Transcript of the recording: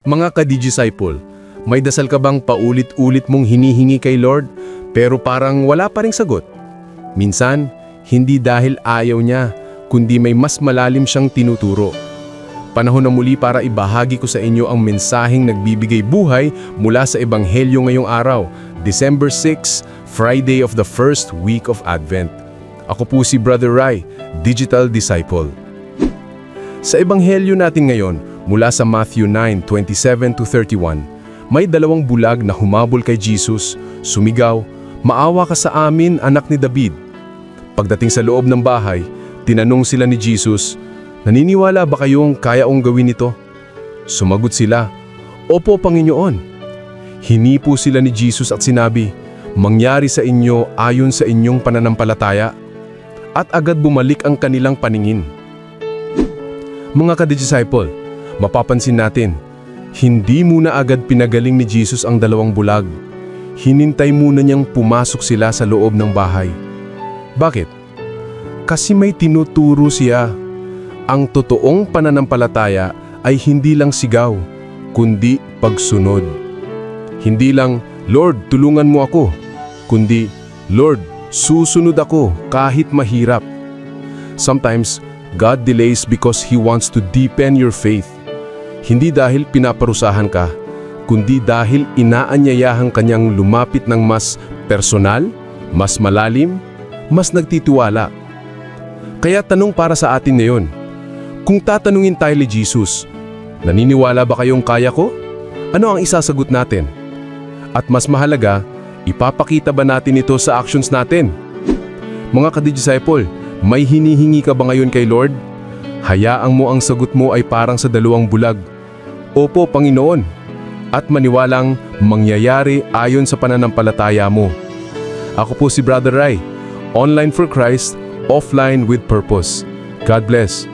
Mga ka-disciple, may dasal ka bang paulit-ulit mong hinihingi kay Lord pero parang wala pa ring sagot? Minsan, hindi dahil ayaw niya, kundi may mas malalim siyang tinuturo. Panahon na muli para ibahagi ko sa inyo ang mensaheng nagbibigay buhay mula sa Ebanghelyo ngayong araw, December 6, Friday of the first week of Advent. Ako po si Brother Rai, Digital Disciple. Sa Ebanghelyo natin ngayon, mula sa Matthew 9:27-31, may dalawang bulag na humabol kay Jesus, sumigaw, "Maawa ka sa amin, anak ni David." Pagdating sa loob ng bahay, tinanong sila ni Jesus, "Naniniwala ba kayong kaya kong gawin ito?" Sumagot sila, "Opo, Panginoon." Hinipo sila ni Jesus at sinabi, "Mangyari sa inyo ayon sa inyong pananampalataya." At agad bumalik ang kanilang paningin. Mga ka-disciple, mapapansin natin, hindi muna agad pinagaling ni Jesus ang dalawang bulag. Hinintay muna niyang pumasok sila sa loob ng bahay. Bakit? Kasi may tinuturo siya. Ang totoong pananampalataya ay hindi lang sigaw, kundi pagsunod. Hindi lang, "Lord, tulungan mo ako," kundi, "Lord, susunod ako kahit mahirap." Sometimes, God delays because He wants to deepen your faith. Hindi dahil pinaparusahan ka, kundi dahil inaanyayahan kanyang lumapit ng mas personal, mas malalim, mas nagtitiwala. Kaya tanong para sa atin ngayon, kung tatanungin tayo ni Jesus, "Naniniwala ba kayong kaya ko?" Ano ang isasagot natin? At mas mahalaga, ipapakita ba natin ito sa actions natin? Mga ka-disciple, may hinihingi ka ba ngayon kay Lord? Hayaan mo ang sagot mo ay parang sa dalawang bulag. "Opo, Panginoon." At maniwalang mangyayari ayon sa pananampalataya mo. Ako po si Brother Rai, online for Christ, offline with purpose. God bless.